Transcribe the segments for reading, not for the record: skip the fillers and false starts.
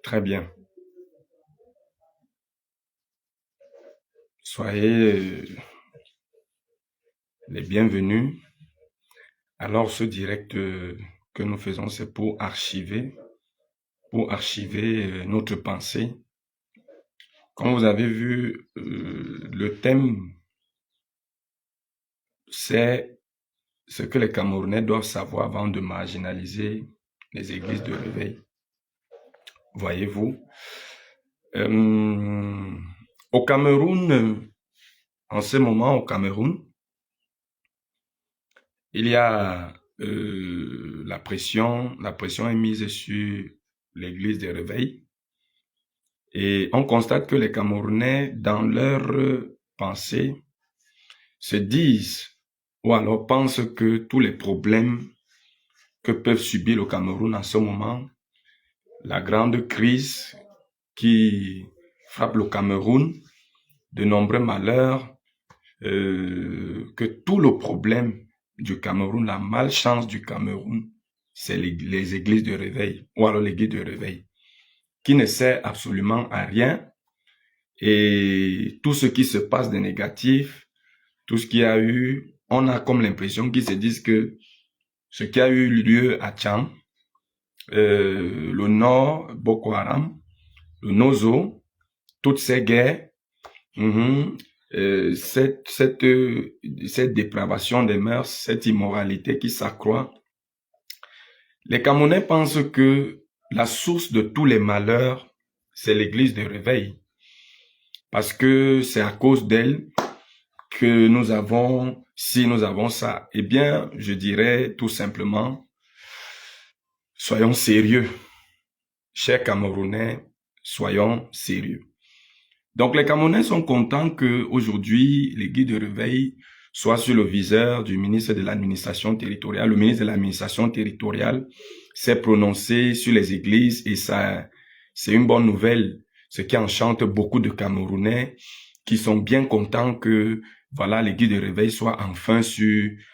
Très bien. Soyez les bienvenus. Alors, ce direct que nous faisons, c'est pour archiver notre pensée. Comme vous avez vu, le thème, c'est ce que les Camerounais doivent savoir avant de marginaliser les églises de réveil. Voyez-vous, au Cameroun, en ce moment au Cameroun, il y a la pression est mise sur l'église de réveil et on constate que les Camerounais, dans leur pensée, se disent ou alors pensent que tous les problèmes que peuvent subir le Cameroun en ce moment, la grande crise qui frappe le Cameroun, de nombreux malheurs, que tout le problème du Cameroun, la malchance du Cameroun, c'est les églises de réveil, ou alors l'église de réveil, qui ne sert absolument à rien. Et tout ce qui se passe de négatif, tout ce qui a eu, on a comme l'impression qu'ils se disent que ce qui a eu lieu à Tcham, le Nord, Boko Haram, le Nozo, toutes ces guerres, cette dépravation des mœurs, cette immoralité qui s'accroît, les Camerounais pensent que la source de tous les malheurs, c'est l'église de réveil. Parce que c'est à cause d'elle que nous avons ça. Eh bien, je dirais tout simplement, soyons sérieux. Chers Camerounais, soyons sérieux. Donc, les Camerounais sont contents que aujourd'hui l'église de réveil soit sur le viseur du ministre de l'administration territoriale. Le ministre de l'administration territoriale s'est prononcé sur les églises et ça, c'est une bonne nouvelle, ce qui enchante beaucoup de Camerounais qui sont bien contents que, voilà, l'église de réveil soit enfin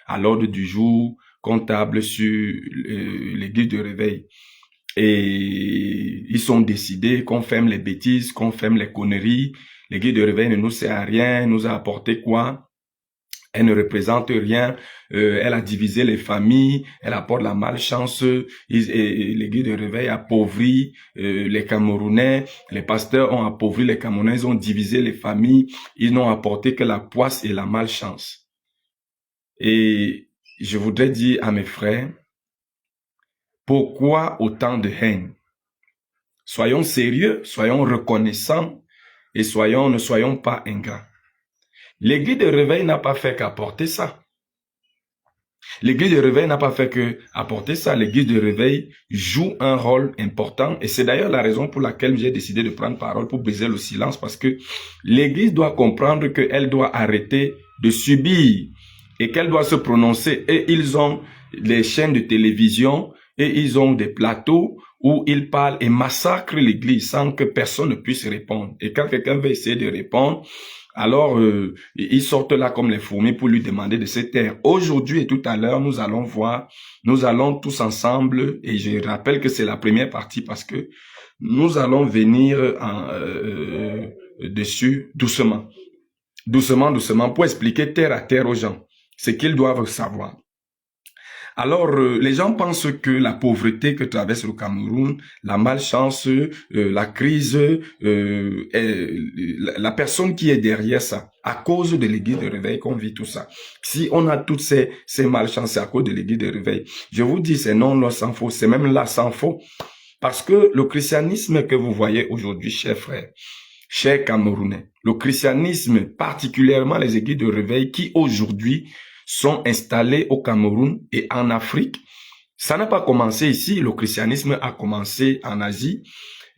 à l'ordre du jour, comptable sur l'église de réveil. Et ils sont décidés qu'on ferme les bêtises, qu'on ferme les conneries. L'église de réveil ne nous sert à rien, elle nous a apporté quoi? Elle ne représente rien, elle a divisé les familles, elle apporte la malchance, l'église de réveil appauvrit les Camerounais, les pasteurs ont appauvri les Camerounais, ils ont divisé les familles, ils n'ont apporté que la poisse et la malchance. Et je voudrais dire à mes frères, pourquoi autant de haine? Soyons sérieux, soyons reconnaissants et ne soyons pas ingrats. L'église de réveil n'a pas fait qu'apporter ça. L'église de réveil n'a pas fait qu'apporter ça. L'église de réveil joue un rôle important et c'est d'ailleurs la raison pour laquelle j'ai décidé de prendre parole pour briser le silence parce que l'église doit comprendre qu'elle doit arrêter de subir et qu'elle doit se prononcer et ils ont les chaînes de télévision et ils ont des plateaux où ils parlent et massacrent l'église sans que personne ne puisse répondre. Et quand quelqu'un veut essayer de répondre, alors ils sortent là comme les fourmis pour lui demander de se taire. Aujourd'hui et tout à l'heure, nous allons tous ensemble, et je rappelle que c'est la première partie parce que nous allons venir dessus doucement, pour expliquer terre à terre aux gens ce qu'ils doivent savoir. Alors, les gens pensent que la pauvreté que traverse le Cameroun, la malchance, la crise, la personne qui est derrière ça, à cause de l'église de réveil qu'on vit tout ça. Si on a toutes ces malchances, c'est à cause de l'église de réveil. Je vous dis, c'est non là sans faux, c'est même là sans faux. Parce que le christianisme que vous voyez aujourd'hui, chers frères, chers Camerounais, le christianisme, particulièrement les églises de réveil qui aujourd'hui sont installés au Cameroun et en Afrique. Ça n'a pas commencé ici, le christianisme a commencé en Asie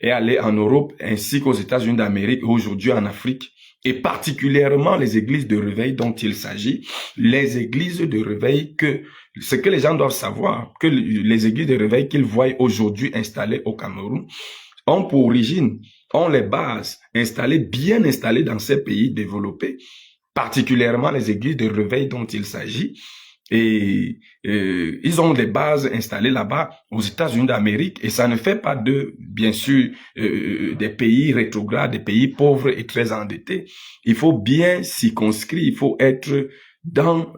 et allé en Europe ainsi qu'aux États-Unis d'Amérique et aujourd'hui en Afrique. Et particulièrement les églises de réveil dont il s'agit, les églises de réveil ce que les gens doivent savoir, que les églises de réveil qu'ils voient aujourd'hui installées au Cameroun ont pour origine, ont les bases bien installées dans ces pays développés, particulièrement les églises de réveil dont il s'agit, Et ils ont des bases installées là-bas aux États-Unis d'Amérique et ça ne fait pas d'eux, bien sûr, des pays rétrogrades, des pays pauvres et très endettés. Il faut bien circonscrire, il faut être dans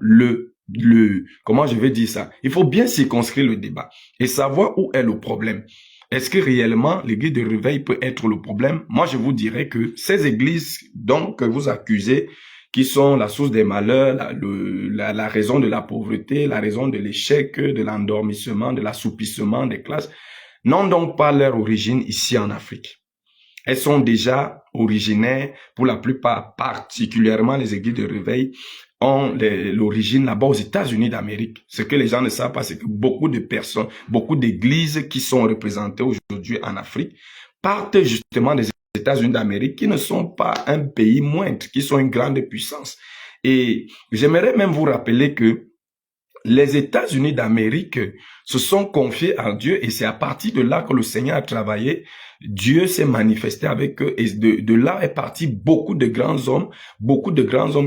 comment je vais dire ça? Il faut bien circonscrire le débat et savoir où est le problème. Est-ce que réellement l'église de réveil peut être le problème? Moi, je vous dirais que ces églises, donc, que vous accusez, qui sont la source des malheurs, la raison de la pauvreté, la raison de l'échec, de l'endormissement, de l'assoupissement des classes, n'ont donc pas leur origine ici en Afrique. Elles sont déjà originaires, pour la plupart, particulièrement les églises de réveil, ont l'origine là-bas aux États-Unis d'Amérique. Ce que les gens ne savent pas, c'est que beaucoup de personnes, beaucoup d'églises qui sont représentées aujourd'hui en Afrique partent justement des États-Unis d'Amérique, qui ne sont pas un pays moindre, qui sont une grande puissance. Et j'aimerais même vous rappeler que les États-Unis d'Amérique se sont confiés à Dieu et c'est à partir de là que le Seigneur a travaillé. Dieu s'est manifesté avec eux et de là est parti beaucoup de grands hommes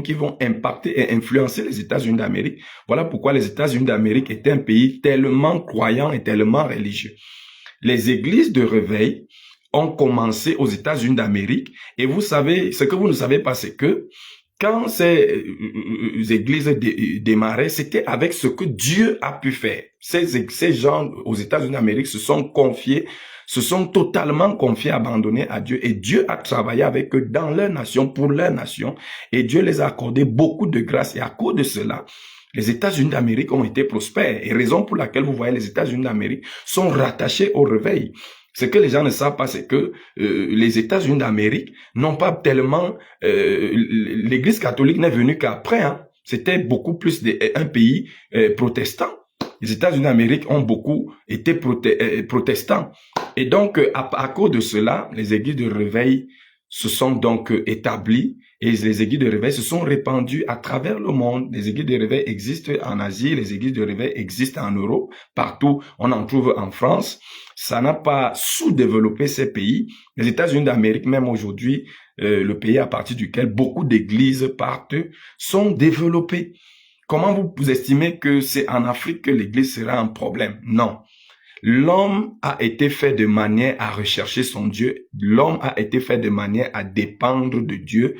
qui vont impacter et influencer les États-Unis d'Amérique. Voilà pourquoi les États-Unis d'Amérique étaient un pays tellement croyant et tellement religieux. Les églises de réveil ont commencé aux États-Unis d'Amérique et vous savez, ce que vous ne savez pas, c'est que quand ces églises démarraient, c'était avec ce que Dieu a pu faire. Ces gens aux États-Unis d'Amérique se sont confiés, se sont totalement confiés, abandonnés à Dieu. Et Dieu a travaillé avec eux dans leur nation, pour leur nation. Et Dieu les a accordé beaucoup de grâce. Et à cause de cela, les États-Unis d'Amérique ont été prospères. Et raison pour laquelle vous voyez les États-Unis d'Amérique sont rattachés au réveil. Ce que les gens ne savent pas, c'est que les États-Unis d'Amérique n'ont pas tellement... l'Église catholique n'est venue qu'après. Hein. C'était beaucoup plus un pays protestant. Les États-Unis d'Amérique ont beaucoup été protestants. Et donc, à cause de cela, les églises de réveil se sont donc établies et les églises de réveil se sont répandues à travers le monde. Les églises de réveil existent en Asie, les églises de réveil existent en Europe, partout. On en trouve en France. Ça n'a pas sous-développé ces pays. Les États-Unis d'Amérique, même aujourd'hui, le pays à partir duquel beaucoup d'églises partent, sont développées. Comment vous estimez que c'est en Afrique que l'église sera un problème? Non. L'homme a été fait de manière à rechercher son Dieu. L'homme a été fait de manière à dépendre de Dieu.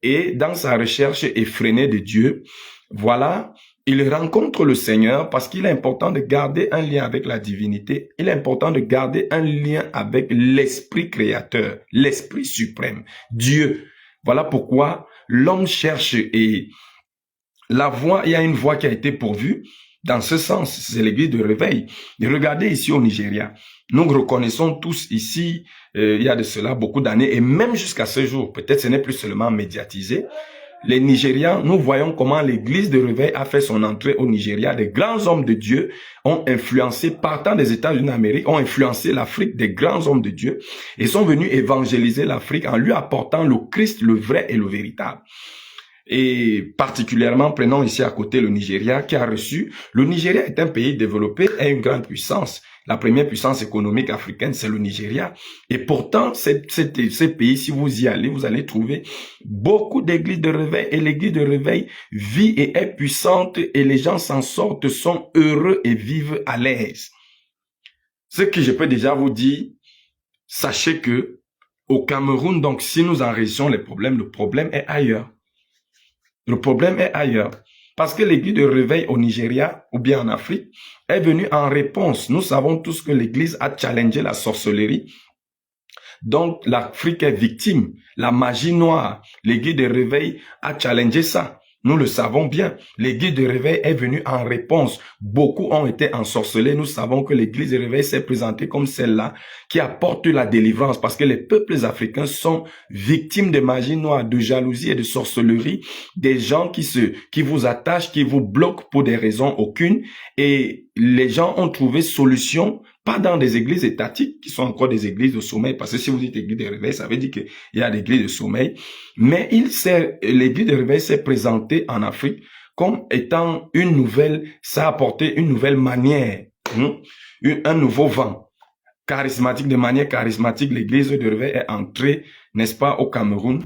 Et dans sa recherche effrénée de Dieu, voilà, il rencontre le Seigneur parce qu'il est important de garder un lien avec la divinité. Il est important de garder un lien avec l'Esprit créateur, l'Esprit suprême, Dieu. Voilà pourquoi l'homme cherche et il y a une voie qui a été pourvue. Dans ce sens, c'est l'église de réveil. Et regardez ici au Nigeria. Nous reconnaissons tous ici, il y a de cela beaucoup d'années, et même jusqu'à ce jour, peut-être ce n'est plus seulement médiatisé, les Nigérians, nous voyons comment l'église de réveil a fait son entrée au Nigeria. Des grands hommes de Dieu ont influencé, partant des États-Unis d'Amérique, ont influencé l'Afrique, des grands hommes de Dieu, et sont venus évangéliser l'Afrique en lui apportant le Christ, le vrai et le véritable. Et particulièrement, prenons ici à côté le Nigeria qui a reçu. Le Nigeria est un pays développé et une grande puissance. La première puissance économique africaine, c'est le Nigeria. Et pourtant, ces pays, si vous y allez, vous allez trouver beaucoup d'églises de réveil. Et l'église de réveil vit et est puissante et les gens s'en sortent, sont heureux et vivent à l'aise. Ce que je peux déjà vous dire, sachez que au Cameroun, donc si nous enregistrons les problèmes, le problème est ailleurs. Le problème est ailleurs. Parce que l'église de réveil au Nigeria ou bien en Afrique est venue en réponse. Nous savons tous que l'église a challengé la sorcellerie. Donc l'Afrique est victime. La magie noire, l'église de réveil a challengé ça. Nous le savons bien. L'église de réveil est venue en réponse. Beaucoup ont été ensorcelés. Nous savons que l'église de réveil s'est présentée comme celle-là qui apporte la délivrance parce que les peuples africains sont victimes de magie noire, de jalousie et de sorcellerie. Des gens qui vous attachent, qui vous bloquent pour des raisons aucunes. Et les gens ont trouvé solution, pas dans des églises étatiques qui sont encore des églises de sommeil, parce que si vous dites église de réveil, ça veut dire qu'il y a des églises de sommeil. Mais l'église de réveil s'est présentée en Afrique comme étant une nouvelle, ça a apporté une nouvelle manière, un nouveau vent charismatique. De manière charismatique, l'église de réveil est entrée, n'est-ce pas, au Cameroun.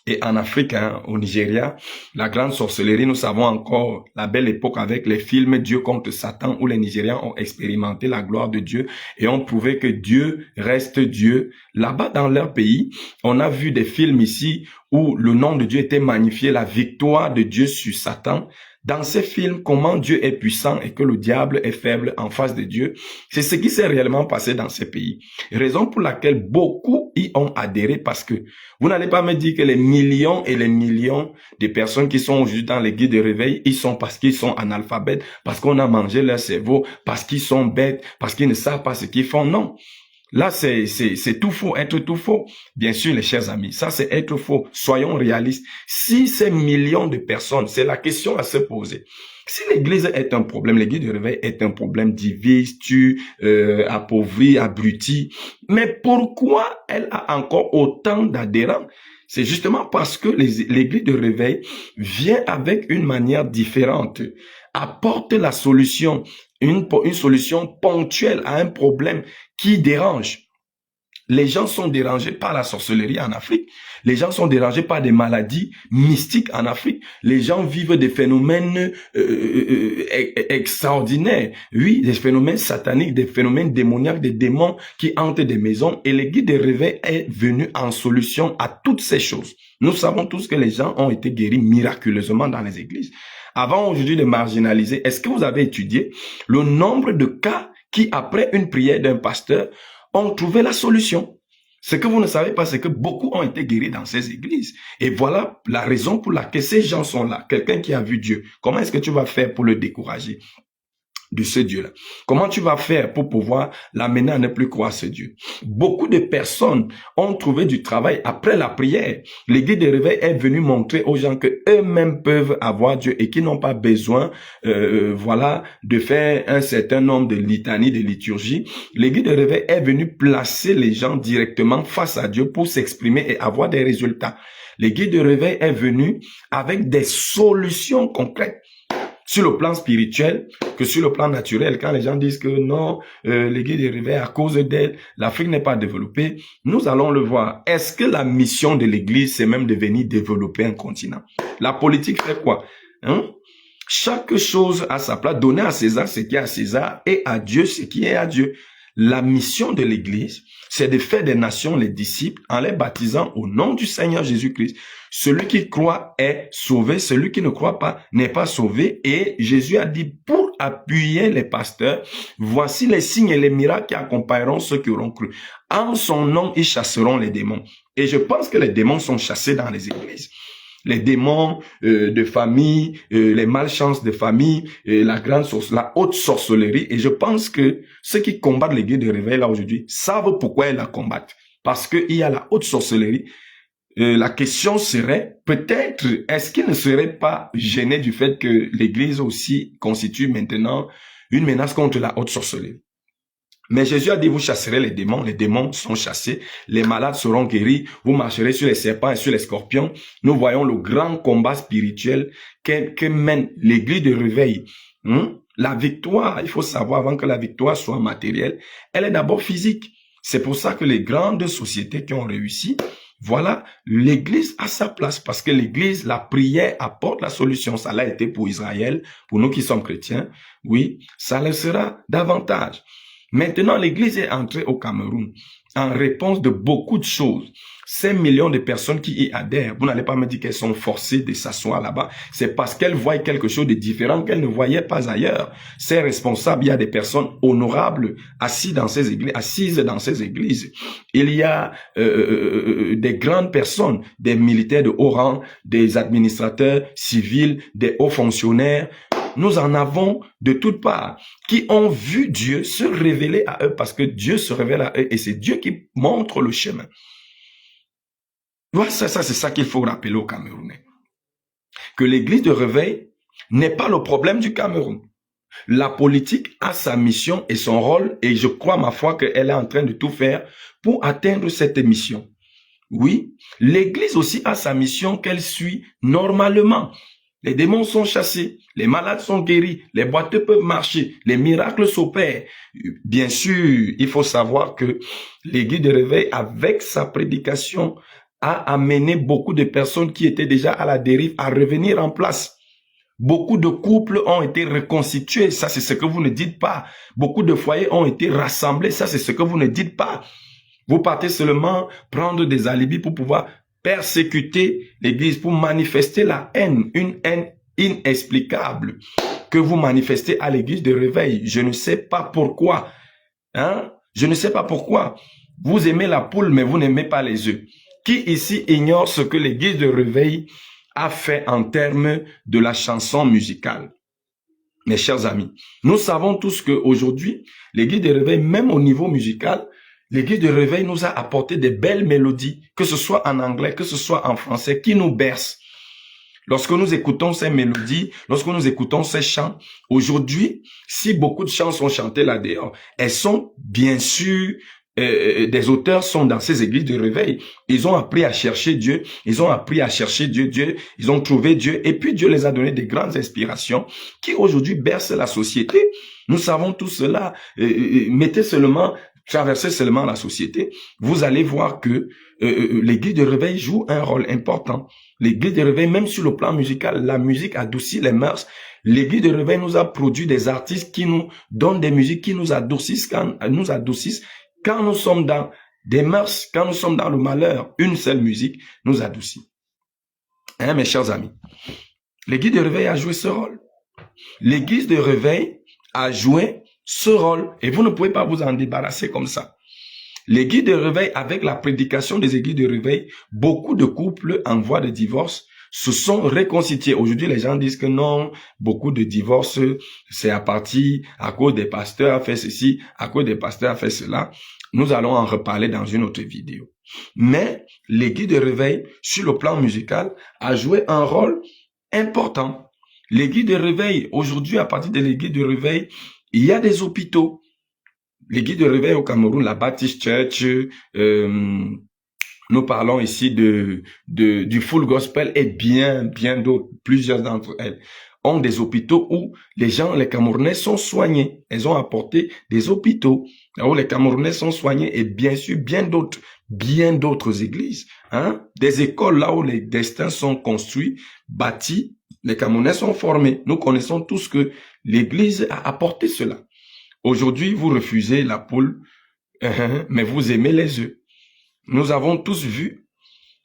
Et en Afrique, hein, au Nigeria, la grande sorcellerie, nous savons encore la belle époque avec les films Dieu contre Satan, où les Nigérians ont expérimenté la gloire de Dieu et ont prouvé que Dieu reste Dieu. Là-bas, dans leur pays, on a vu des films ici où le nom de Dieu était magnifié, la victoire de Dieu sur Satan. Dans ces films, comment Dieu est puissant et que le diable est faible en face de Dieu, c'est ce qui s'est réellement passé dans ces pays. Raison pour laquelle beaucoup y ont adhéré, parce que vous n'allez pas me dire que les millions et les millions de personnes qui sont aujourd'hui dans les guides de réveil, ils sont parce qu'ils sont analphabètes, parce qu'on a mangé leur cerveau, parce qu'ils sont bêtes, parce qu'ils ne savent pas ce qu'ils font. Non. Là, c'est tout faux, être tout faux. Bien sûr, les chers amis, ça c'est être faux. Soyons réalistes. Si ces millions de personnes, c'est la question à se poser. Si l'église est un problème, l'église de réveil est un problème divise, appauvri, abruti, mais pourquoi elle a encore autant d'adhérents? C'est justement parce que l'église de réveil vient avec une manière différente, apporte la solution, une solution ponctuelle à un problème qui dérange. Les gens sont dérangés par la sorcellerie en Afrique. Les gens sont dérangés par des maladies mystiques en Afrique. Les gens vivent des phénomènes extraordinaires. Oui, des phénomènes sataniques, des phénomènes démoniaques, des démons qui hantent des maisons. Et l'église de réveil est venue en solution à toutes ces choses. Nous savons tous que les gens ont été guéris miraculeusement dans les églises. Avant aujourd'hui de marginaliser, est-ce que vous avez étudié le nombre de cas qui, après une prière d'un pasteur, ont trouvé la solution? Ce que vous ne savez pas, c'est que beaucoup ont été guéris dans ces églises. Et voilà la raison pour laquelle ces gens sont là. Quelqu'un qui a vu Dieu, comment est-ce que tu vas faire pour le décourager de ce Dieu-là? Comment tu vas faire pour pouvoir l'amener à ne plus croire ce Dieu? Beaucoup de personnes ont trouvé du travail après la prière. L'église de réveil est venue montrer aux gens que eux-mêmes peuvent avoir Dieu et qu'ils n'ont pas besoin, voilà, de faire un certain nombre de litanies, de liturgies. L'église de réveil est venue placer les gens directement face à Dieu pour s'exprimer et avoir des résultats. L'église de réveil est venue avec des solutions concrètes, sur le plan spirituel que sur le plan naturel. Quand les gens disent que non, l'église de réveil, à cause d'elle, l'Afrique n'est pas développée, nous allons le voir. Est-ce que la mission de l'église, c'est même de venir développer un continent? La politique fait quoi? Chaque chose a sa place. Donner à César ce qui est à César et à Dieu ce qui est à Dieu. La mission de l'église, c'est de faire des nations les disciples en les baptisant au nom du Seigneur Jésus-Christ. Celui qui croit est sauvé, celui qui ne croit pas n'est pas sauvé. Et Jésus a dit, pour appuyer les pasteurs, voici les signes et les miracles qui accompagneront ceux qui auront cru. En son nom, ils chasseront les démons. Et je pense que les démons sont chassés dans les églises. Les démons de famille, les malchances de famille, la haute sorcellerie. Et je pense que ceux qui combattent l'église de réveil là aujourd'hui savent pourquoi ils la combattent. Parce qu'il y a la haute sorcellerie. La question serait, peut-être, est-ce qu'ils ne seraient pas gênés du fait que l'église aussi constitue maintenant une menace contre la haute sorcellerie? Mais Jésus a dit, vous chasserez les démons sont chassés, les malades seront guéris, vous marcherez sur les serpents et sur les scorpions. Nous voyons le grand combat spirituel que mène l'église de réveil. La victoire, il faut savoir, avant que la victoire soit matérielle, elle est d'abord physique. C'est pour ça que les grandes sociétés qui ont réussi, voilà, l'église a sa place, parce que l'église, la prière apporte la solution. Ça l'a été pour Israël, pour nous qui sommes chrétiens, oui, ça le sera davantage. Maintenant, l'église est entrée au Cameroun en réponse de beaucoup de choses. 5 millions de personnes qui y adhèrent, vous n'allez pas me dire qu'elles sont forcées de s'asseoir là-bas. C'est parce qu'elles voient quelque chose de différent qu'elles ne voyaient pas ailleurs. Ces responsables, il y a des personnes honorables assises dans ces églises. Il y a des grandes personnes, des militaires de haut rang, des administrateurs civils, des hauts fonctionnaires. Nous en avons de toutes parts qui ont vu Dieu se révéler à eux parce que Dieu se révèle à eux et c'est Dieu qui montre le chemin. Voilà, c'est ça qu'il faut rappeler aux Camerounais. Que l'église de réveil n'est pas le problème du Cameroun. La politique a sa mission et son rôle et je crois ma foi qu'elle est en train de tout faire pour atteindre cette mission. Oui, l'église aussi a sa mission qu'elle suit normalement. Les démons sont chassés, les malades sont guéris, les boiteux peuvent marcher, les miracles s'opèrent. Bien sûr, il faut savoir que l'église de réveil, avec sa prédication, a amené beaucoup de personnes qui étaient déjà à la dérive à revenir en place. Beaucoup de couples ont été reconstitués, ça c'est ce que vous ne dites pas. Beaucoup de foyers ont été rassemblés, ça c'est ce que vous ne dites pas. Vous partez seulement prendre des alibis pour pouvoir persécuter l'Église, pour manifester la haine, une haine inexplicable que vous manifestez à l'Église de réveil. Je ne sais pas pourquoi. Hein? Je ne sais pas pourquoi. Vous aimez la poule, mais vous n'aimez pas les œufs. Qui ici ignore ce que l'Église de réveil a fait en termes de la chanson musicale? Mes chers amis, nous savons tous qu'aujourd'hui, l'Église de réveil, même au niveau musical, l'Église de réveil nous a apporté des belles mélodies, que ce soit en anglais, que ce soit en français, qui nous bercent. Lorsque nous écoutons ces mélodies, lorsque nous écoutons ces chants, aujourd'hui, si beaucoup de chants sont chantés là-dehors, elles sont bien sûr, des auteurs sont dans ces églises de réveil. Ils ont appris à chercher Dieu, ils ont appris à chercher Dieu, ils ont trouvé Dieu, et puis Dieu les a donné des grandes inspirations qui aujourd'hui bercent la société. Nous savons tout cela. Traversez seulement la société, vous allez voir que l'église de réveil joue un rôle important. L'église de réveil, même sur le plan musical, la musique adoucit les mœurs. L'église de réveil nous a produit des artistes qui nous donnent des musiques qui nous adoucissent quand nous sommes dans des mœurs, quand nous sommes dans le malheur. Une seule musique nous adoucit. Hein, mes chers amis? L'église de réveil a joué ce rôle. L'église de réveil a joué ce rôle, et vous ne pouvez pas vous en débarrasser comme ça. L'église de réveil, avec la prédication des églises de réveil, beaucoup de couples en voie de divorce se sont réconciliés. Aujourd'hui, les gens disent que non, beaucoup de divorces, c'est à cause des pasteurs a fait ceci, à cause des pasteurs a fait cela. Nous allons en reparler dans une autre vidéo. Mais l'église de réveil, sur le plan musical, a joué un rôle important. L'église de réveil, aujourd'hui, à partir de l'église de réveil, il y a des hôpitaux. L'église de réveil au Cameroun, la Baptist Church, nous parlons ici du Full Gospel et bien d'autres, plusieurs d'entre elles ont des hôpitaux où les Camerounais sont soignés. Elles ont apporté des hôpitaux où les Camerounais sont soignés et bien sûr bien d'autres églises, hein, des écoles là où les destins sont construits, bâtis, les Camerounais sont formés. Nous connaissons tous que l'Église a apporté cela. Aujourd'hui, vous refusez la poule, mais vous aimez les œufs. Nous avons tous vu,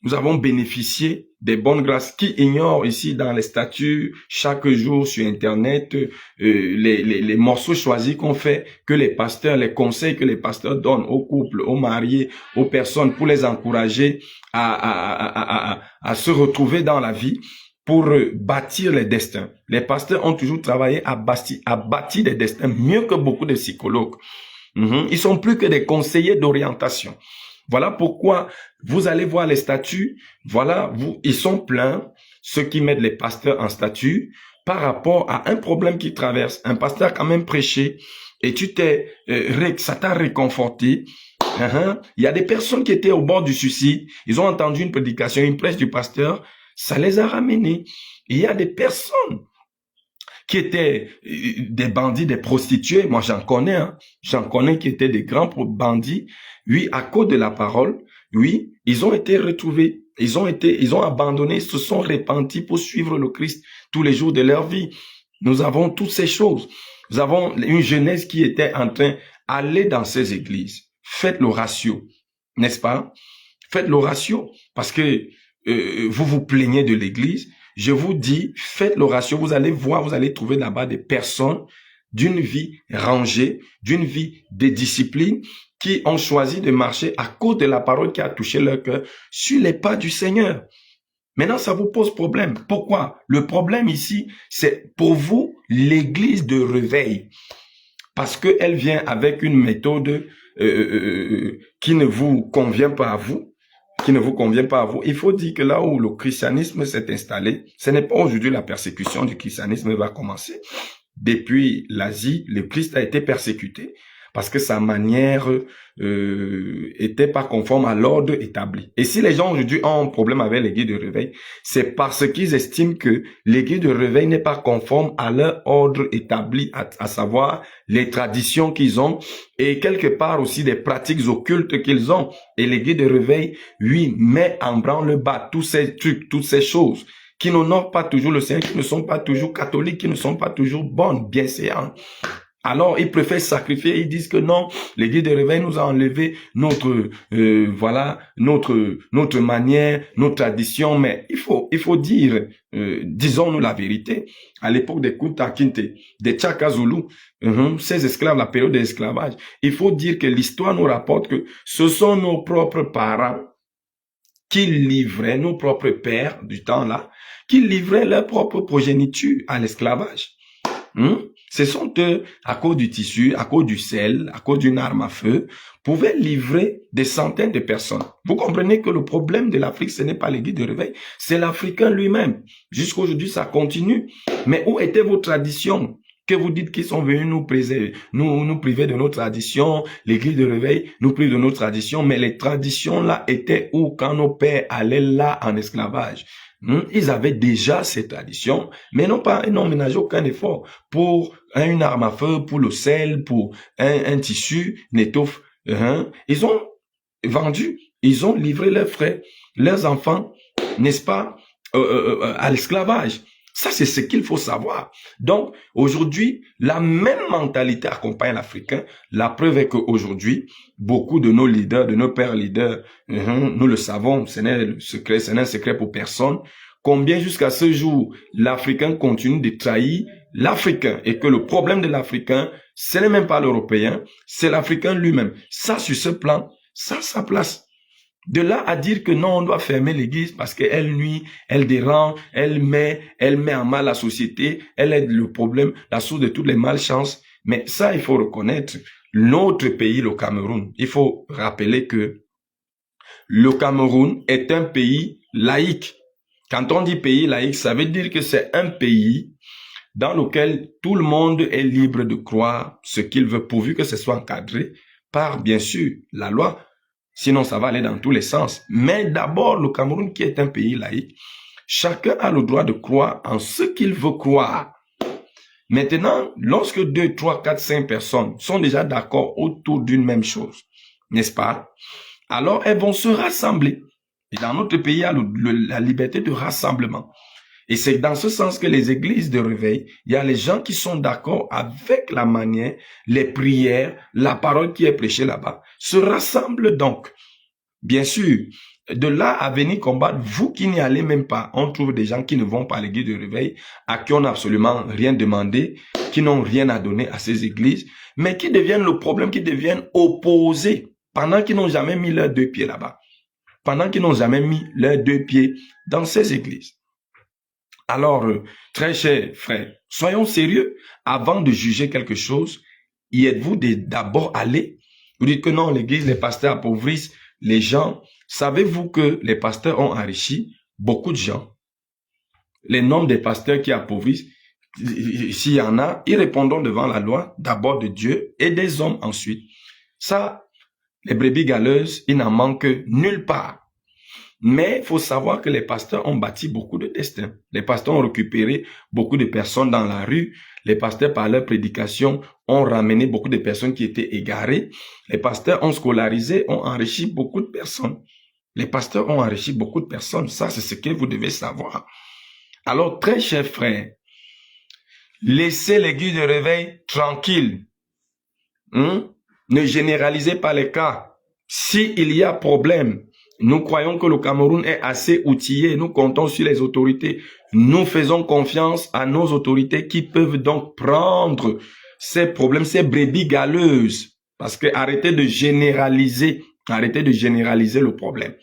nous avons bénéficié des bonnes grâces. Qui ignore ici dans les statuts, chaque jour sur Internet, les morceaux choisis qu'on fait, que les pasteurs, les conseils que les pasteurs donnent aux couples, aux mariés, aux personnes pour les encourager à se retrouver dans la vie, pour bâtir les destins. Les pasteurs ont toujours travaillé à bâtir des destins mieux que beaucoup de psychologues. Ils sont plus que des conseillers d'orientation. Voilà pourquoi vous allez voir les statuts. Voilà, ils sont pleins, ceux qui mettent les pasteurs en statut, par rapport à un problème qu'ils traversent. Un pasteur a quand même prêché et ça t'a réconforté. Il y a des personnes qui étaient au bord du suicide. Ils ont entendu une prédication, une prêche du pasteur. Ça les a ramenés. Il y a des personnes qui étaient des bandits, des prostituées. Moi, j'en connais, J'en connais qui étaient des grands bandits. Oui, à cause de la parole, oui, ils ont été retrouvés. Ils ont abandonné, se sont repentis pour suivre le Christ tous les jours de leur vie. Nous avons toutes ces choses. Nous avons une jeunesse qui était en train d'aller dans ces églises. Faites le ratio, n'est-ce pas? Faites le ratio, parce que vous vous plaignez de l'église. Je vous dis, faites le ratio. Vous allez voir, vous allez trouver là-bas des personnes d'une vie rangée, d'une vie de discipline, qui ont choisi de marcher à cause de la parole qui a touché leur cœur sur les pas du Seigneur. Maintenant, ça vous pose problème. Pourquoi? Le problème ici, c'est pour vous l'église de réveil. Parce qu'elle vient avec une méthode qui ne vous convient pas à vous. Il faut dire que là où le christianisme s'est installé, ce n'est pas aujourd'hui la persécution du christianisme va commencer. Depuis l'Asie, le Christ a été persécuté parce que sa manière était pas conforme à l'ordre établi. Et si les gens aujourd'hui ont un problème avec les guides de réveil, c'est parce qu'ils estiment que les guides de réveil n'est pas conforme à leur ordre établi, à savoir les traditions qu'ils ont et quelque part aussi des pratiques occultes qu'ils ont. Et les guides de réveil, lui, met en branle-bas tous ces trucs, toutes ces choses qui n'honorent pas toujours le Seigneur, qui ne sont pas toujours catholiques, qui ne sont pas toujours bonnes, bienséantes. Alors, ils préfèrent sacrifier, ils disent que non, les guides de réveil nous ont enlevé notre, notre manière, nos traditions, mais il faut dire, disons-nous la vérité. À l'époque des Kunta Kinte, des Tchaka Zulu, ces esclaves, la période de l'esclavage, il faut dire que l'histoire nous rapporte que ce sont nos propres parents qui livraient, nos propres pères du temps là, qui livraient leur propre progéniture à l'esclavage. Ce sont eux, à cause du tissu, à cause du sel, à cause d'une arme à feu, pouvaient livrer des centaines de personnes. Vous comprenez que le problème de l'Afrique, ce n'est pas les guides de réveil, c'est l'Africain lui-même. Jusqu'aujourd'hui, ça continue. Mais où étaient vos traditions? Que vous dites qu'ils sont venus nous préserver, nous priver de nos traditions, les guides de réveil nous privent de nos traditions, mais les traditions là étaient où quand nos pères allaient là en esclavage? Ils avaient déjà ces traditions, mais ils n'ont ménagé aucun effort pour une arme à feu, pour le sel, pour un tissu, une étoffe. Ils ont vendu, ils ont livré leurs frères, leurs enfants, n'est-ce pas, à l'esclavage. Ça, c'est ce qu'il faut savoir. Donc, aujourd'hui, la même mentalité accompagne l'Africain. La preuve est qu'aujourd'hui, beaucoup de nos leaders, de nos pères leaders, nous le savons, ce n'est un secret pour personne, combien jusqu'à ce jour, l'Africain continue de trahir l'Africain et que le problème de l'Africain, ce n'est même pas l'Européen, c'est l'Africain lui-même. Ça, sur ce plan, ça a sa place. De là à dire que non, on doit fermer l'église parce qu'elle nuit, elle dérange, elle met en mal la société, elle est le problème, la source de toutes les malchances. Mais ça, il faut reconnaître, notre pays, le Cameroun, il faut rappeler que le Cameroun est un pays laïque. Quand on dit pays laïque, ça veut dire que c'est un pays dans lequel tout le monde est libre de croire ce qu'il veut, pourvu que ce soit encadré par, bien sûr, la loi. Sinon, ça va aller dans tous les sens. Mais d'abord, le Cameroun, qui est un pays laïque, chacun a le droit de croire en ce qu'il veut croire. Maintenant, lorsque 2, 3, 4, 5 personnes sont déjà d'accord autour d'une même chose, n'est-ce pas? Alors, elles vont se rassembler. Et dans notre pays, il y a la liberté de rassemblement. Et c'est dans ce sens que les églises de réveil, il y a les gens qui sont d'accord avec la manière, les prières, la parole qui est prêchée là-bas, se rassemblent donc. Bien sûr, de là à venir combattre, vous qui n'y allez même pas, on trouve des gens qui ne vont pas à l'église de réveil, à qui on n'a absolument rien demandé, qui n'ont rien à donner à ces églises, mais qui deviennent le problème, qui deviennent opposés, pendant qu'ils n'ont jamais mis leurs 2 pieds là-bas, pendant qu'ils n'ont jamais mis leurs 2 pieds dans ces églises. Alors, très chers frères, soyons sérieux. Avant de juger quelque chose, y êtes-vous d'abord allé? Vous dites que non, l'église, les pasteurs appauvrissent les gens. Savez-vous que les pasteurs ont enrichi beaucoup de gens? Les noms des pasteurs qui appauvrissent, s'il y en a, ils répondront devant la loi, d'abord de Dieu et des hommes ensuite. Ça, les brebis galeuses, il n'en manque nulle part. Mais il faut savoir que les pasteurs ont bâti beaucoup de destins. Les pasteurs ont récupéré beaucoup de personnes dans la rue. Les pasteurs, par leur prédication, ont ramené beaucoup de personnes qui étaient égarées. Les pasteurs ont scolarisé, ont enrichi beaucoup de personnes. Les pasteurs ont enrichi beaucoup de personnes. Ça, c'est ce que vous devez savoir. Alors, très chers frères, laissez l'église de réveil tranquille. Ne généralisez pas les cas. S'il y a problème, nous croyons que le Cameroun est assez outillé. Nous comptons sur les autorités. Nous faisons confiance à nos autorités qui peuvent donc prendre ces problèmes, ces brebis galeuses. Parce que arrêtez de généraliser le problème.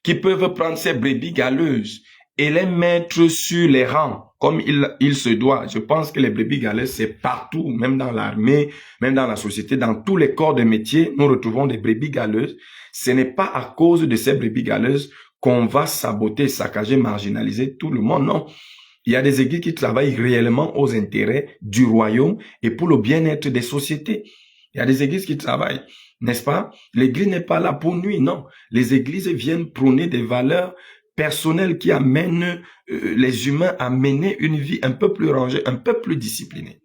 Qui peuvent prendre ces brebis galeuses et les mettre sur les rangs comme il se doit. Je pense que les brebis galeuses, c'est partout, même dans l'armée, même dans la société, dans tous les corps de métier, nous retrouvons des brebis galeuses. Ce n'est pas à cause de ces brebis galeuses qu'on va saboter, saccager, marginaliser tout le monde. Non. Il y a des églises qui travaillent réellement aux intérêts du royaume et pour le bien-être des sociétés. Il y a des églises qui travaillent, n'est-ce pas? L'église n'est pas là pour nuire, non. Les églises viennent prôner des valeurs personnelles qui amènent les humains à mener une vie un peu plus rangée, un peu plus disciplinée.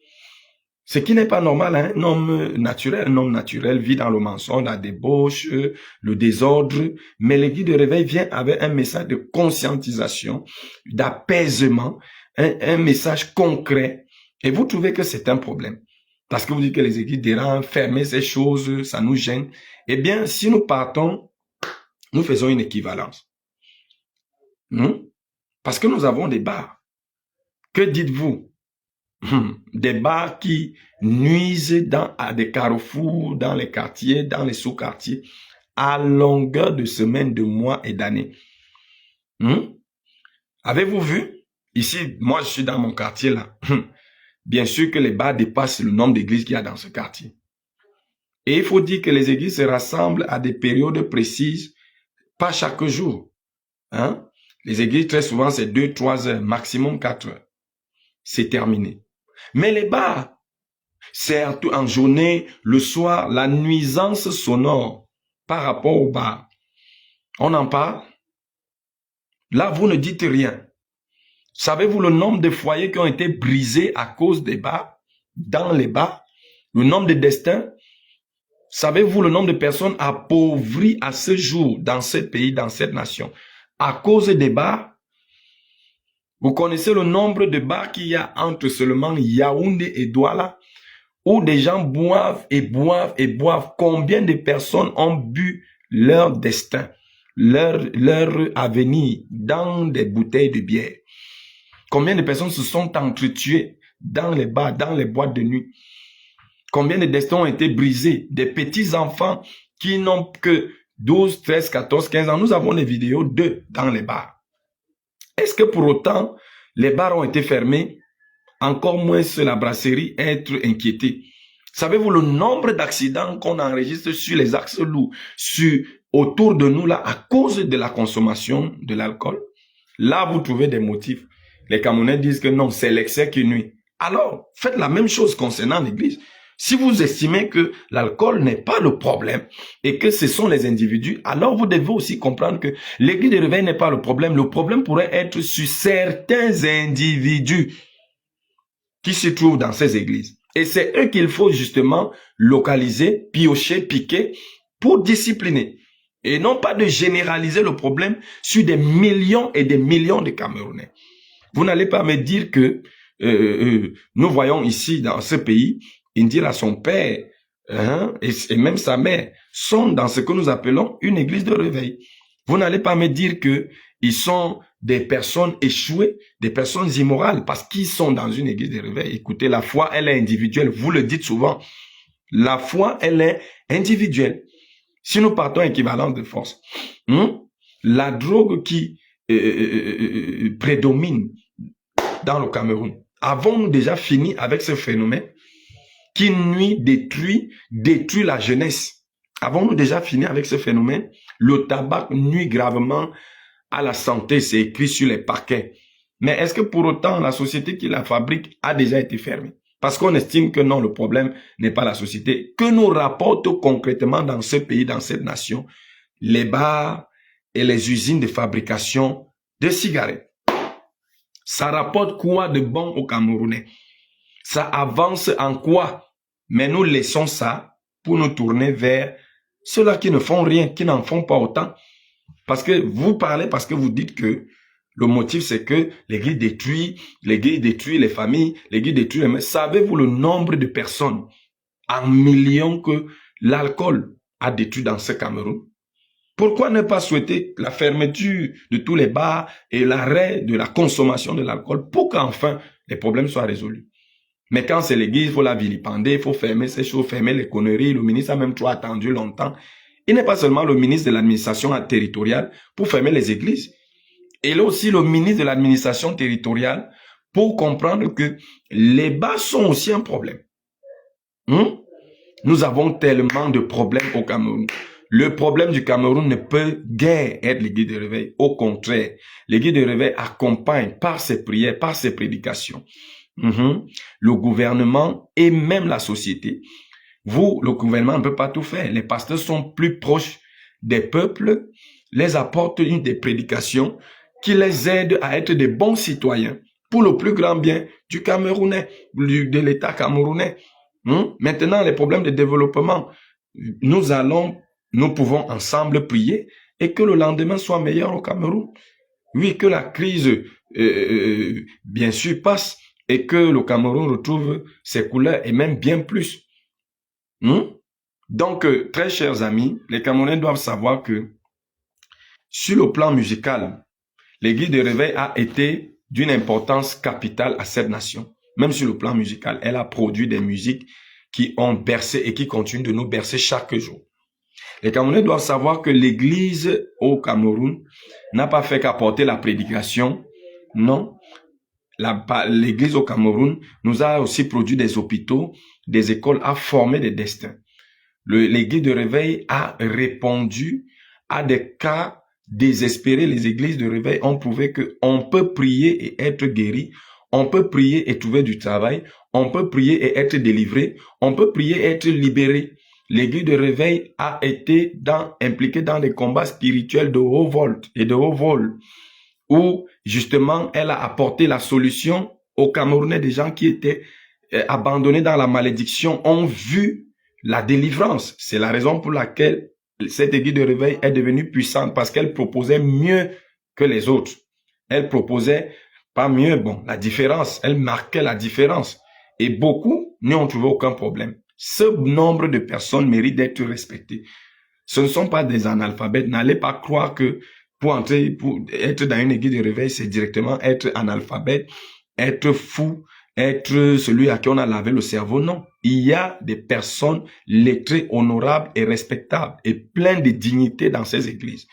Ce qui n'est pas normal, hein? Un homme naturel vit dans le mensonge, la débauche, le désordre. Mais l'église de réveil vient avec un message de conscientisation, d'apaisement, un message concret. Et vous trouvez que c'est un problème. Parce que vous dites que les églises dérangent, fermer ces choses, ça nous gêne. Eh bien, si nous partons, nous faisons une équivalence. Parce que nous avons des bars. Que dites-vous? Des bars qui nuisent à des carrefours, dans les quartiers, dans les sous-quartiers, à longueur de semaines, de mois et d'années. Avez-vous vu? Ici, moi, je suis dans mon quartier là. Bien sûr que les bars dépassent le nombre d'églises qu'il y a dans ce quartier. Et il faut dire que les églises se rassemblent à des périodes précises, pas chaque jour. Les églises, très souvent, c'est 2-3 heures, maximum 4 heures. C'est terminé. Mais les bars, surtout en journée, le soir, la nuisance sonore par rapport aux bars. On en parle. Là, vous ne dites rien. Savez-vous le nombre de foyers qui ont été brisés à cause des bars, dans les bars? Le nombre de destins? Savez-vous le nombre de personnes appauvries à ce jour dans ce pays, dans cette nation, à cause des bars? Vous connaissez le nombre de bars qu'il y a entre seulement Yaoundé et Douala, où des gens boivent et boivent et boivent. Combien de personnes ont bu leur destin, leur avenir dans des bouteilles de bière? Combien de personnes se sont entretuées dans les bars, dans les boîtes de nuit? Combien de destins ont été brisés? Des petits enfants qui n'ont que 12, 13, 14, 15 ans. Nous avons des vidéos d'eux dans les bars. Est-ce que pour autant, les bars ont été fermés? Encore moins la brasserie être inquiétée. Savez-vous le nombre d'accidents qu'on enregistre sur les axes lourds, autour de nous là, à cause de la consommation de l'alcool? Là, vous trouvez des motifs. Les Camerounais disent que non, c'est l'excès qui nuit. Alors, faites la même chose concernant l'église. Si vous estimez que l'alcool n'est pas le problème et que ce sont les individus, alors vous devez aussi comprendre que l'église de réveil n'est pas le problème. Le problème pourrait être sur certains individus qui se trouvent dans ces églises. Et c'est eux qu'il faut justement localiser, piocher, piquer pour discipliner. Et non pas de généraliser le problème sur des millions et des millions de Camerounais. Vous n'allez pas me dire que nous voyons ici dans ce pays, Indira, son père et même sa mère sont dans ce que nous appelons une église de réveil. Vous n'allez pas me dire que ils sont des personnes échouées, des personnes immorales, parce qu'ils sont dans une église de réveil. Écoutez, la foi, elle est individuelle. Vous le dites souvent. La foi, elle est individuelle. Si nous partons équivalence de force, la drogue qui prédomine dans le Cameroun, avons-nous déjà fini avec ce phénomène qui nuit, détruit la jeunesse? Avons-nous déjà fini avec ce phénomène? Le tabac nuit gravement à la santé, c'est écrit sur les paquets. Mais est-ce que pour autant la société qui la fabrique a déjà été fermée? Parce qu'on estime que non, le problème n'est pas la société. Que nous rapporte concrètement dans ce pays, dans cette nation, les bars et les usines de fabrication de cigarettes? Ça rapporte quoi de bon aux Camerounais? Ça avance en quoi? Mais nous laissons ça pour nous tourner vers ceux-là qui ne font rien, qui n'en font pas autant. Parce que vous parlez, parce que vous dites que le motif c'est que l'église détruit les familles, l'église détruit les mères. Savez-vous le nombre de personnes en millions que l'alcool a détruit dans ce Cameroun? Pourquoi ne pas souhaiter la fermeture de tous les bars et l'arrêt de la consommation de l'alcool pour qu'enfin les problèmes soient résolus? Mais quand c'est l'église, il faut la vilipender, il faut fermer ces choses, fermer les conneries. Le ministre a même trop attendu longtemps. Il n'est pas seulement le ministre de l'administration territoriale pour fermer les églises. Il est aussi le ministre de l'administration territoriale pour comprendre que les bars sont aussi un problème. Nous avons tellement de problèmes au Cameroun. Le problème du Cameroun ne peut guère être l'église de réveil. Au contraire, l'église de réveil accompagne par ses prières, par ses prédications, le gouvernement et même la société Vous, le gouvernement ne peut pas tout faire. Les pasteurs sont plus proches des peuples, les apportent des prédications qui les aident à être des bons citoyens pour le plus grand bien du Camerounais, de l'État camerounais. Maintenant, les problèmes de développement, nous pouvons ensemble prier et que le lendemain soit meilleur au Cameroun. Oui, que la crise, bien sûr, passe et que le Cameroun retrouve ses couleurs et même bien plus. Donc, très chers amis, les Camerounais doivent savoir que sur le plan musical, l'église de réveil a été d'une importance capitale à cette nation. Même sur le plan musical, elle a produit des musiques qui ont bercé et qui continuent de nous bercer chaque jour. Les Camerounais doivent savoir que l'église au Cameroun n'a pas fait qu'apporter la prédication. Non. L'église au Cameroun nous a aussi produit des hôpitaux, des écoles, a formé des destins. L'église de réveil a répondu à des cas désespérés. Les églises de réveil ont prouvé qu'on peut prier et être guéri. On peut prier et trouver du travail. On peut prier et être délivré. On peut prier et être libéré. L'église de réveil a été impliquée dans des combats spirituels de haut vol et de haut vol, où justement elle a apporté la solution aux Camerounais. Des gens qui étaient abandonnés dans la malédiction ont vu la délivrance. C'est la raison pour laquelle cette église de réveil est devenue puissante, parce qu'elle proposait mieux que les autres. Elle proposait pas mieux, bon, la différence. Elle marquait la différence. Et beaucoup n'y ont trouvé aucun problème. Ce nombre de personnes mérite d'être respecté. Ce ne sont pas des analphabètes. N'allez pas croire que pour être dans une église de réveil, c'est directement être analphabète, être fou, être celui à qui on a lavé le cerveau. Non. Il y a des personnes lettrées, honorables et respectables et pleines de dignité dans ces églises.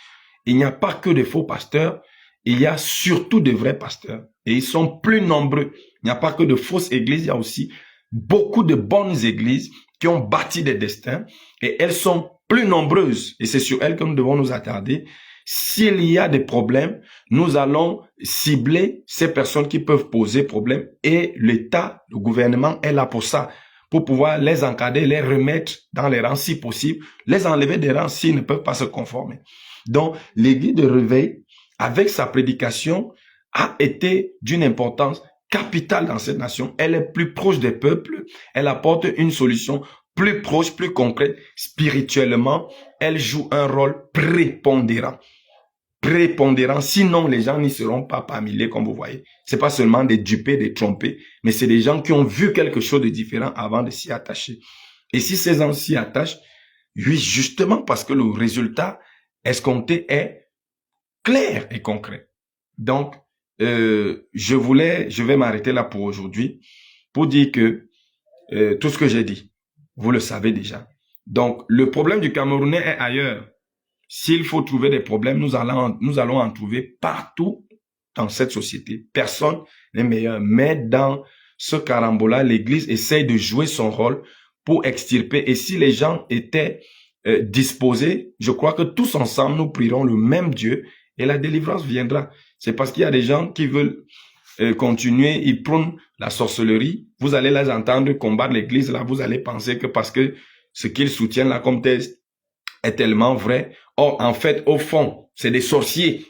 Il n'y a pas que de faux pasteurs, il y a surtout de vrais pasteurs. Et ils sont plus nombreux. Il n'y a pas que de fausses églises, il y a aussi beaucoup de bonnes églises qui ont bâti des destins et elles sont plus nombreuses. Et c'est sur elles que nous devons nous attarder. S'il y a des problèmes, nous allons cibler ces personnes qui peuvent poser problème et l'État, le gouvernement est là pour ça, pour pouvoir les encadrer, les remettre dans les rangs si possible, les enlever des rangs s'ils ne peuvent pas se conformer. Donc, l'église de réveil, avec sa prédication, a été d'une importance capitale dans cette nation. Elle est plus proche des peuples, elle apporte une solution plus proche, plus concrète. Spirituellement, elle joue un rôle prépondérant. Prépondérant, sinon les gens n'y seront pas par milliers, comme vous voyez. C'est pas seulement des dupés, des trompés, mais c'est des gens qui ont vu quelque chose de différent avant de s'y attacher. Et si ces gens s'y attachent, oui, justement parce que le résultat escompté est clair et concret. Donc, je vais m'arrêter là pour aujourd'hui pour dire que tout ce que j'ai dit, vous le savez déjà. Donc, le problème du Camerounais est ailleurs. S'il faut trouver des problèmes, nous allons en trouver partout dans cette société. Personne n'est meilleur. Mais dans ce carambola, l'Église essaye de jouer son rôle pour extirper. Et si les gens étaient disposés, je crois que tous ensemble, nous prierons le même Dieu et la délivrance viendra. C'est parce qu'il y a des gens qui veulent continuer, ils prônent la sorcellerie. Vous allez les entendre combattre l'Église. Là, vous allez penser que parce que ce qu'ils soutiennent là comme thèse est tellement vrai. Or, en fait, au fond, c'est des sorciers.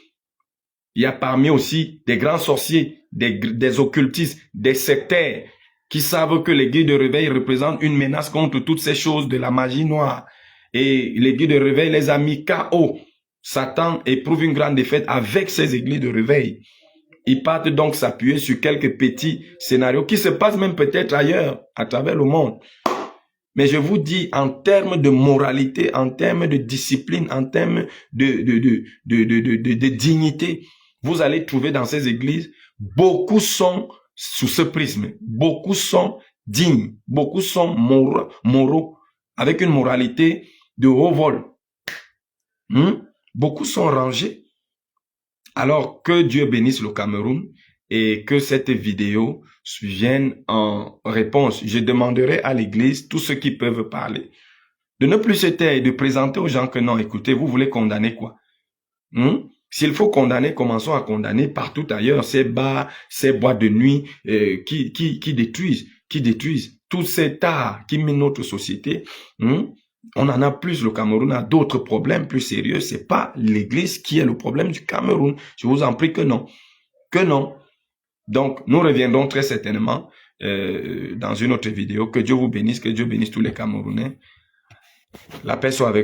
Il y a parmi aussi des grands sorciers, des occultistes, des sectaires qui savent que l'église de réveil représente une menace contre toutes ces choses de la magie noire. Et l'église de réveil les a mis KO. Satan éprouve une grande défaite avec ces églises de réveil. Ils partent donc s'appuyer sur quelques petits scénarios qui se passent même peut-être ailleurs, à travers le monde. Mais je vous dis, en termes de moralité, en termes de discipline, en termes de dignité, vous allez trouver dans ces églises, beaucoup sont sous ce prisme, beaucoup sont dignes, beaucoup sont moraux, avec une moralité de haut vol. Beaucoup sont rangés. Alors que Dieu bénisse le Cameroun et que cette vidéo vienne en réponse. Je demanderai à l'église, tous ceux qui peuvent parler, de ne plus se taire et de présenter aux gens que non, écoutez, vous voulez condamner quoi? S'il faut condamner, commençons à condamner partout ailleurs ces bars, ces boîtes de nuit qui détruisent. tout cet art qui mine notre société, on en a plus. Le Cameroun a d'autres problèmes plus sérieux. C'est pas l'église qui est le problème du Cameroun. Je vous en prie que non. Que non. Donc, nous reviendrons très certainement dans une autre vidéo. Que Dieu vous bénisse, que Dieu bénisse tous les Camerounais. La paix soit avec vous.